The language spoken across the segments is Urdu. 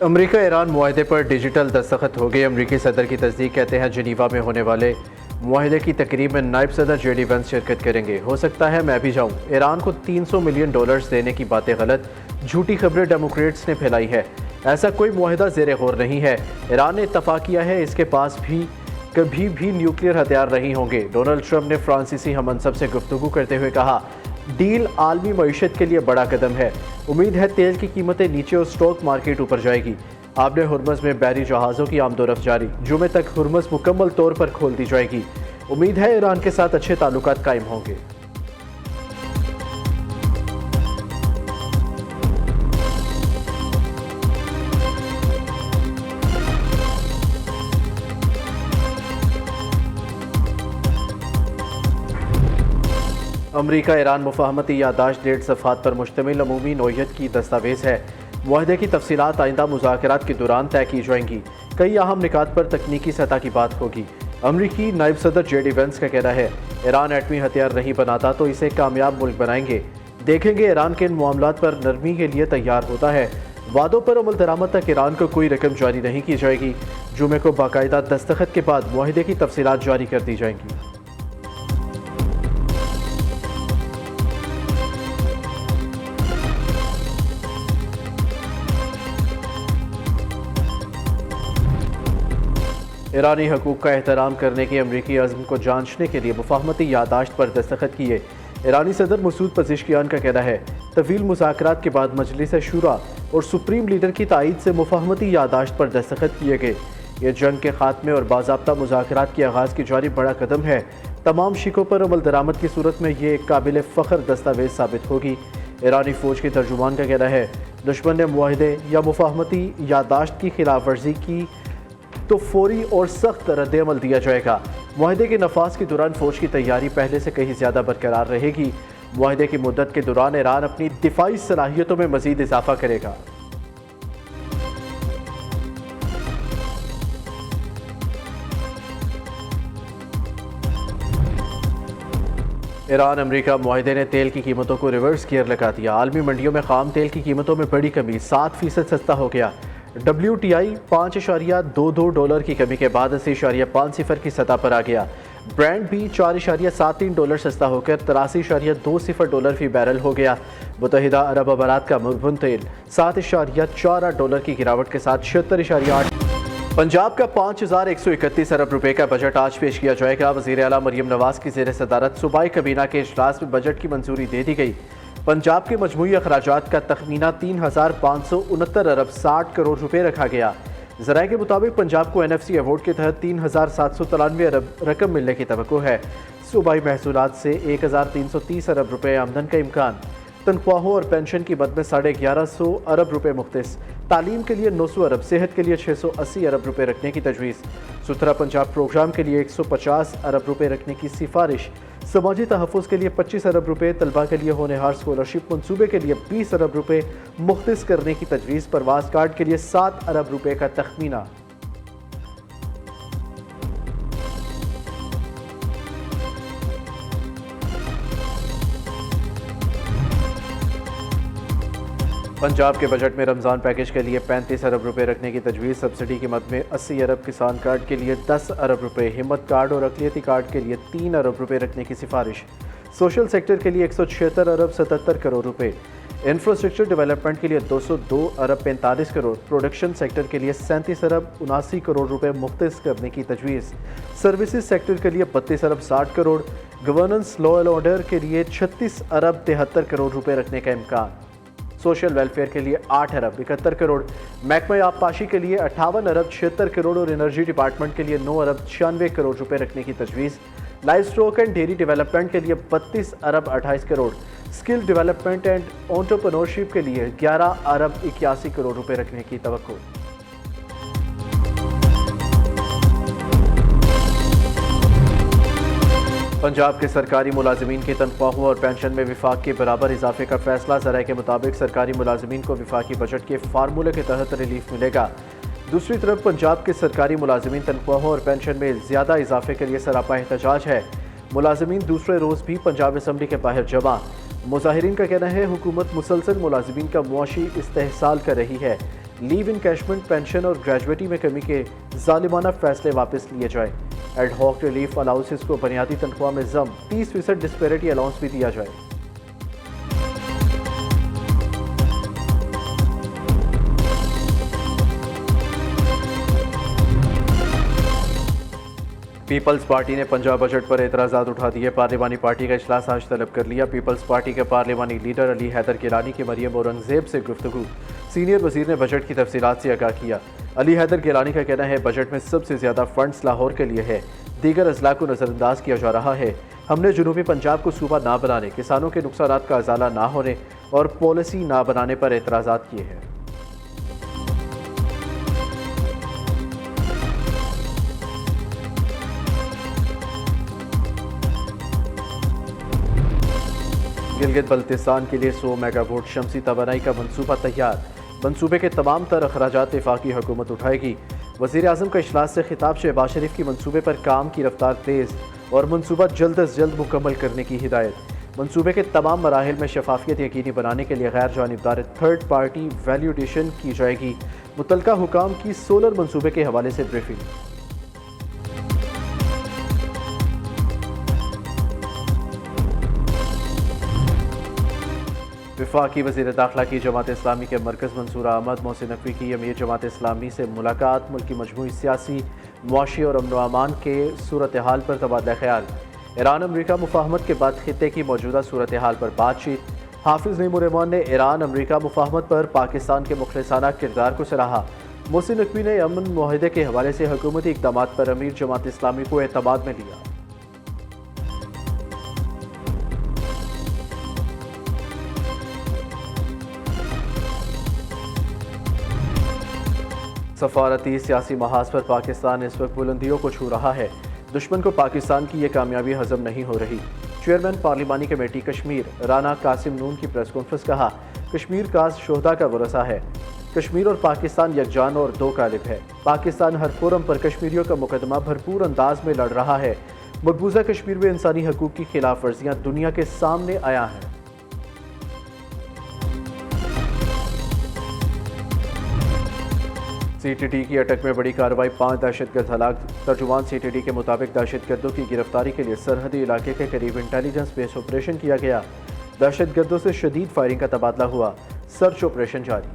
امریکہ ایران معاہدے پر ڈیجیٹل دستخط ہو گئے۔ امریکی صدر کی تصدیق، کہتے ہیں جنیوا میں ہونے والے معاہدے کی تقریب میں نائب صدر جے ڈی وینس شرکت کریں گے۔ ہو سکتا ہے میں بھی جاؤں۔ ایران کو $300 ملین دینے کی باتیں غلط، جھوٹی خبریں ڈیموکریٹس نے پھیلائی ہے۔ ایسا کوئی معاہدہ زیر غور نہیں ہے۔ ایران نے اتفاق کیا ہے اس کے پاس بھی کبھی بھی نیوکلیئر ہتھیار نہیں ہوں گے۔ ڈونلڈ ٹرمپ نے فرانسیسی ہم منصب سے گفتگو کرتے ہوئے کہا، ڈیل عالمی معیشت کے لیے بڑا قدم ہے۔ امید ہے تیل کی قیمتیں نیچے اور اسٹاک مارکیٹ اوپر جائے گی۔ آپ نے ہرمز میں بحری جہازوں کی آمد و رفت جاری، جمعے تک ہرمز مکمل طور پر کھول دی جائے گی۔ امید ہے ایران کے ساتھ اچھے تعلقات قائم ہوں گے۔ امریکہ ایران مفاہمتی یادداشت 1.5 صفحات پر مشتمل عمومی نوعیت کی دستاویز ہے۔ معاہدے کی تفصیلات آئندہ مذاکرات کے دوران طے کی جائیں گی۔ کئی اہم نکات پر تکنیکی سطح کی بات ہوگی۔ امریکی نائب صدر جے ڈی وینس کا کہنا ہے، ایران ایٹمی ہتھیار نہیں بناتا تو اسے کامیاب ملک بنائیں گے۔ دیکھیں گے ایران کے ان معاملات پر نرمی کے لیے تیار ہوتا ہے۔ وعدوں پر عمل درآمد تک ایران کو کوئی رقم جاری نہیں کی جائے گی۔ جمعے کو باقاعدہ دستخط کے بعد معاہدے کی تفصیلات جاری کر دی جائیں گی۔ ایرانی حقوق کا احترام کرنے کے امریکی عزم کو جانچنے کے لیے مفاہمتی یادداشت پر دستخط کیے۔ ایرانی صدر مسعود پزشکیان کا کہنا ہے، طویل مذاکرات کے بعد مجلس شورا اور سپریم لیڈر کی تائید سے مفاہمتی یادداشت پر دستخط کیے گئے۔ یہ جنگ کے خاتمے اور باضابطہ مذاکرات کے آغاز کی جانب بڑا قدم ہے۔ تمام شقوں پر عمل درآمد کی صورت میں یہ ایک قابل فخر دستاویز ثابت ہوگی۔ ایرانی فوج کے ترجمان کا کہنا ہے، دشمن نے معاہدے یا مفاہمتی یادداشت کی خلاف ورزی کی تو فوری اور سخت رد عمل دیا جائے گا۔ معاہدے کے نفاذ کے دوران فوج کی تیاری پہلے سے کہیں زیادہ برقرار رہے گی۔ معاہدے کی مدت کے دوران ایران اپنی دفاعی صلاحیتوں میں مزید اضافہ کرے گا۔ ایران امریکہ معاہدے نے تیل کی قیمتوں کو ریورس گیئر لگا دیا۔ عالمی منڈیوں میں خام تیل کی قیمتوں میں بڑی کمی، 7% سستا ہو گیا۔ WTI $5.22 کی کمی کے بعد 80.50 کی سطح پر آ گیا۔ برینڈ بھی $4.73 سستا ہو کر $83.20 فی بیرل ہو گیا۔ متحدہ عرب امارات کا مربن تیل $7.48 کی گراوٹ کے ساتھ 76.8۔ پنجاب کا 5,131 ارب روپے کا بجٹ آج پیش کیا جائے گا۔ وزیر اعلیٰ مریم نواز کی زیر صدارت صوبائی کابینہ کے اجلاس میں بجٹ کی منظوری دے دی گئی۔ پنجاب کے مجموعی اخراجات کا تخمینہ 3,569 ارب 60 کروڑ روپے رکھا گیا۔ ذرائع کے مطابق پنجاب کو NFC ایوارڈ کے تحت 3,793 ارب رقم ملنے کی توقع ہے۔ صوبائی محصولات سے 1,330 ارب روپے آمدن کا امکان۔ تنخواہوں اور پینشن کی مد میں 1,150 ارب روپے مختص۔ تعلیم کے لیے 900 ارب، صحت کے لیے 680 ارب روپے رکھنے کی تجویز۔ ستھرا پنجاب پروگرام کے لیے 150 ارب روپے رکھنے کی سفارش۔ سماجی تحفظ کے لیے 25 ارب روپے، طلباء کے لیے ہونہار اسکالرشپ منصوبے کے لیے 20 ارب روپے مختص کرنے کی تجویز۔ پرواز کارڈ کے لیے 7 ارب روپے کا تخمینہ۔ پنجاب کے بجٹ میں رمضان پیکج کے لیے 35 ارب روپے رکھنے کی تجویز۔ سبسڈی کی مد میں 80 ارب، کسان کارڈ کے لیے 10 ارب روپے، ہمت کارڈ اور اقلیتی کارڈ کے لیے 3 ارب روپے رکھنے کی سفارش۔ سوشل سیکٹر کے لیے 176 ارب 77 کروڑ روپے۔ انفراسٹرکچر ڈیولپمنٹ کے لیے 202 ارب 45 کروڑ۔ پروڈکشن سیکٹر کے لیے 37 ارب 79 کروڑ روپے مختص کرنے کی تجویز۔ سروسز سیکٹر کے لیے 32 ارب 60 crore. Governance law and order کے لیے 36 ارب 73 کروڑ روپے رکھنے کا امکان۔ سوشل ویلفیئر کے لیے 8 ارب 71 کروڑ۔ محکمہ آبپاشی کے لیے 58 ارب 76 کروڑ اور انرجی ڈپارٹمنٹ کے لیے 9 ارب 96 کروڑ روپے رکھنے کی تجویز۔ Life stock and dairy development کے لیے 32 ارب 28 crore. Skill development and entrepreneurship کے لیے 11 ارب 81 کروڑ روپے رکھنے کی توقع۔ پنجاب کے سرکاری ملازمین کی تنخواہوں اور پینشن میں وفاق کے برابر اضافے کا فیصلہ۔ ذرائع کے مطابق سرکاری ملازمین کو وفاقی بجٹ کے فارمولے کے تحت ریلیف ملے گا۔ دوسری طرف پنجاب کے سرکاری ملازمین تنخواہوں اور پینشن میں زیادہ اضافے کے لیے سراپا احتجاج ہے۔ ملازمین دوسرے روز بھی پنجاب اسمبلی کے باہر جمع۔ مظاہرین کا کہنا ہے حکومت مسلسل ملازمین کا معاشی استحصال کر رہی ہے۔ لیو انکیشمنٹ، پینشن اور گریجویٹی میں کمی کے ظالمانہ فیصلے واپس لیے جائیں۔ ایڈ ہاک ریلیف الاؤنسز کو بنیادی تنخواہ میں ضم، 30% ڈسپیرٹی الاؤنس بھی دیا جائے۔ پیپلز پارٹی نے پنجاب بجٹ پر اعتراضات اٹھا دیے۔ پارلیمانی پارٹی کا اجلاس آج طلب کر لیا۔ پیپلز پارٹی کے پارلیمانی لیڈر علی حیدر گیلانی کی مریم اورنگزیب سے گفتگو۔ سینئر وزیر نے بجٹ کی تفصیلات سے آگاہ کیا۔ علی حیدر گیلانی کا کہنا ہے بجٹ میں سب سے زیادہ فنڈز لاہور کے لیے ہے، دیگر اضلاع کو نظر انداز کیا جا رہا ہے۔ ہم نے جنوبی پنجاب کو صوبہ نہ بنانے، کسانوں کے نقصانات کا ازالہ نہ ہونے اور پالیسی نہ بنانے پر اعتراضات کیے ہیں۔ گلگت بلتستان کے لیے 100 میگا واٹ شمسی توانائی کا منصوبہ تیار۔ منصوبے کے تمام تر اخراجات وفاقی حکومت اٹھائے گی۔ وزیر اعظم کا اجلاس سے خطاب شہباز شریف کی منصوبے پر کام کی رفتار تیز اور منصوبہ جلد از جلد مکمل کرنے کی ہدایت۔ منصوبے کے تمام مراحل میں شفافیت یقینی بنانے کے لیے غیر جانبدار تھرڈ پارٹی ویلیوڈیشن کی جائے گی۔ متعلقہ حکام کی سولر منصوبے کے حوالے سے بریفنگ۔ وفاقی وزیر داخلہ کی جماعت اسلامی کے مرکز منصور احمد محسن نقوی کی امیر جماعت اسلامی سے ملاقات۔ ملک کی مجموعی سیاسی، معاشی اور امن و امان کے صورتحال پر تبادلہ خیال۔ ایران امریکہ مفاہمت کے بعد خطے کی موجودہ صورتحال پر بات چیت۔ حافظ نعیم الرحمان نے ایران امریکہ مفاہمت پر پاکستان کے مخلصانہ کردار کو سراہا۔ محسن نقوی نے امن معاہدے کے حوالے سے حکومتی اقدامات پر امیر جماعت اسلامی کو اعتماد میں لیا۔ سفارتی سیاسی محاذ پر پاکستان اس وقت بلندیوں کو چھو رہا ہے۔ دشمن کو پاکستان کی یہ کامیابی ہضم نہیں ہو رہی۔ چیئرمین پارلیمانی کمیٹی کشمیر رانا قاسم نون کی پریس کانفرنس کہا کشمیر کاز شہداء کا ورثہ ہے۔ کشمیر اور پاکستان یکجان اور دو قالب ہے۔ پاکستان ہر فورم پر کشمیریوں کا مقدمہ بھرپور انداز میں لڑ رہا ہے۔ مقبوضہ کشمیر میں انسانی حقوق کی خلاف ورزیاں دنیا کے سامنے آیا ہیں۔ سی ٹی ڈی کی اٹک میں بڑی کارروائی، 5 دہشت گرد ہلاک۔ ترجمان سی ٹی ڈی کے مطابق دہشت گردوں کی گرفتاری کے لیے سرحدی علاقے کے قریب انٹیلیجنس بیس آپریشن کیا گیا۔ دہشت گردوں سے شدید فائرنگ کا تبادلہ ہوا، سرچ آپریشن جاری۔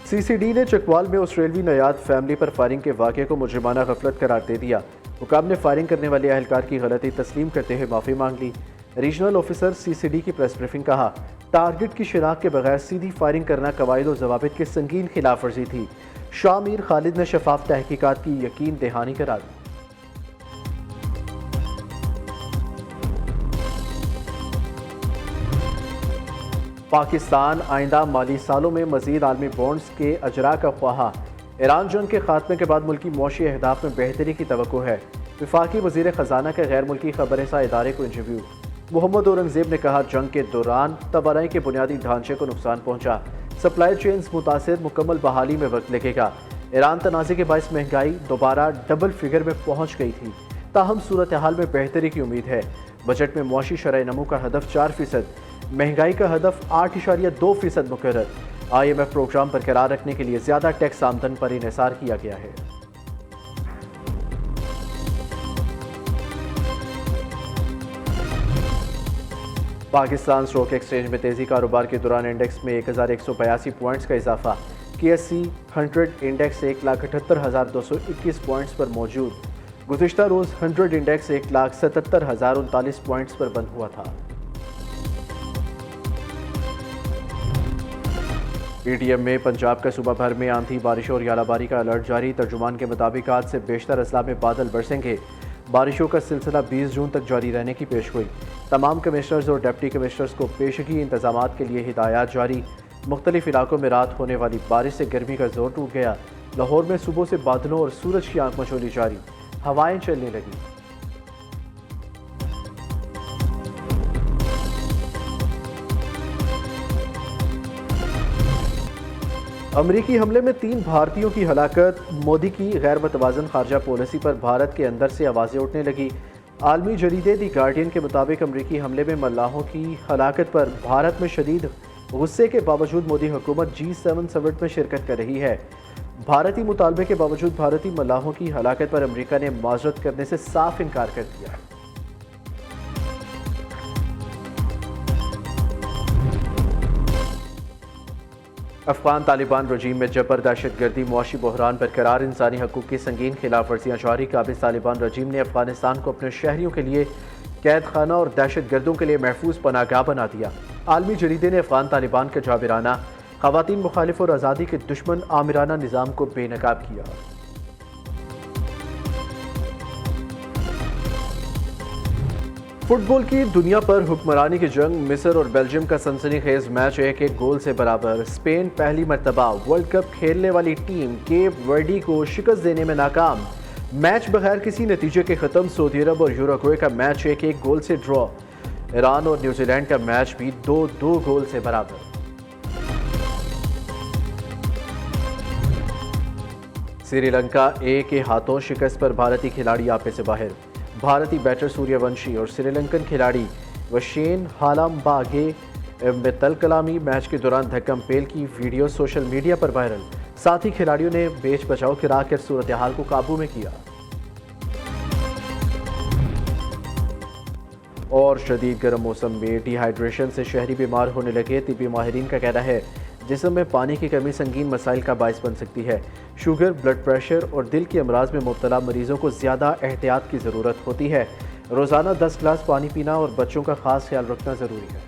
سی سی ڈی نے چکوال میں آسٹریلوی نیاد فیملی پر فائرنگ کے واقعے کو مجرمانہ غفلت قرار دے دیا۔ حکام نے فائرنگ کرنے والے اہلکار کی غلطی تسلیم کرتے ہوئے معافی مانگ لی۔ ریجنل آفیسر سی سی ڈی کی پریس بریفنگ کہا ٹارگٹ کی شناخت کے بغیر سیدھی فائرنگ کرنا قواعد و ضوابط کے سنگین خلاف ورزی تھی۔ شاہ میر خالد نے شفاف تحقیقات کی یقین دہانی کرا دی۔ پاکستان آئندہ مالی سالوں میں مزید عالمی بانڈز کے اجراء کا خواہاں۔ ایران جنگ کے خاتمے کے بعد ملکی معاشی اہداف میں بہتری کی توقع ہے۔ وفاقی وزیر خزانہ کے غیر ملکی خبر رساں ادارے کو انٹرویو۔ محمد اورنگزیب نے کہا جنگ کے دوران توانائی کے بنیادی ڈھانچے کو نقصان پہنچا، سپلائی چینز متاثر، مکمل بحالی میں وقت لگے گا۔ ایران تنازع کے باعث مہنگائی دوبارہ ڈبل فگر میں پہنچ گئی تھی، تاہم صورتحال میں بہتری کی امید ہے۔ بجٹ میں معاشی شرح نمو کا ہدف 4%، مہنگائی کا ہدف 8.2% مقرر۔ آئی ایم ایف پروگرام برقرار رکھنے کے لیے زیادہ ٹیکس آمدن پر انحصار کیا گیا ہے۔ پاکستان اسٹاک ایکسچینج میں تیزی، کاروبار کے دوران انڈیکس میں 1182 پوائنٹس کا اضافہ۔ کے ایس سی 100 انڈیکس 1,78,221 پوائنٹس پر موجود۔ گزشتہ روز 100 انڈیکس 1,77,039 پوائنٹس پر بند ہوا تھا۔ پی ٹی ایم میں پنجاب کا صوبہ بھر میں آندھی، بارش اور ژالہ باری کا الرٹ جاری۔ ترجمان کے مطابق آج سے بیشتر اضلاع میں بادل برسیں گے۔ بارشوں کا سلسلہ 20 جون تک جاری رہنے کی پیشگوئی۔ تمام کمشنرز اور ڈپٹی کمشنرز کو پیشگی انتظامات کے لیے ہدایات جاری۔ مختلف علاقوں میں رات ہونے والی بارش سے گرمی کا زور ٹوٹ گیا۔ لاہور میں صبح سے بادلوں اور سورج کی آنکھ مچولی جاری، ہوائیں چلنے لگیں۔ امریکی حملے میں 3 بھارتیوں کی ہلاکت۔ مودی کی غیر متوازن خارجہ پالیسی پر بھارت کے اندر سے آوازیں اٹھنے لگی۔ عالمی جریدے دی گارڈین کے مطابق امریکی حملے میں ملاحوں کی ہلاکت پر بھارت میں شدید غصے کے باوجود مودی حکومت G7 سمٹ میں شرکت کر رہی ہے۔ بھارتی مطالبے کے باوجود بھارتی ملاحوں کی ہلاکت پر امریکہ نے معذرت کرنے سے صاف انکار کر دیا۔ افغان طالبان رجیم میں جبر، دہشت گردی، معاشی بحران برقرار، انسانی حقوق کی سنگین خلاف ورزیاں جاری۔ قابض طالبان رجیم نے افغانستان کو اپنے شہریوں کے لیے قید خانہ اور دہشت گردوں کے لیے محفوظ پناہ گاہ بنا دیا۔ عالمی جریدے نے افغان طالبان کے جابرانہ، خواتین مخالف اور آزادی کے دشمن آمرانہ نظام کو بے نقاب کیا۔ فٹ بال کی دنیا پر حکمرانی کی جنگ، مصر اور بیلجیم کا سنسنی خیز میچ 1-1 گول سے برابر۔ اسپین پہلی مرتبہ ورلڈ کپ کھیلنے والی ٹیم کیپ ورڈی کو شکست دینے میں ناکام۔ میچ بغیر کسی نتیجے کے ختم۔ سعودی عرب اور یوروگوے کا میچ 1-1 گول سے ڈرا۔ ایران اور نیوزی لینڈ کا میچ بھی 2-2 گول سے برابر۔ سری لنکا اے کے ہاتھوں شکست پر بھارتی کھلاڑی آپے سے باہر۔ بھارتی بیٹر سوریہ ونشی اور سری لنکن کھلاڑی وشین ہالامباگے میں تل کلامی۔ میچ کے دوران دھکم پیل کی ویڈیو سوشل میڈیا پر وائرل۔ ساتھی کھلاڑیوں نے بیچ بچاؤ کرا کر صورتحال کو قابو میں کیا۔ اور شدید گرم موسم میں ڈی ہائیڈریشن سے شہری بیمار ہونے لگے۔ طبی ماہرین کا کہنا ہے جسم میں پانی کی کمی سنگین مسائل کا باعث بن سکتی ہے۔ شوگر، بلڈ پریشر اور دل کے امراض میں مبتلا مریضوں کو زیادہ احتیاط کی ضرورت ہوتی ہے۔ روزانہ 10 گلاس پانی پینا اور بچوں کا خاص خیال رکھنا ضروری ہے۔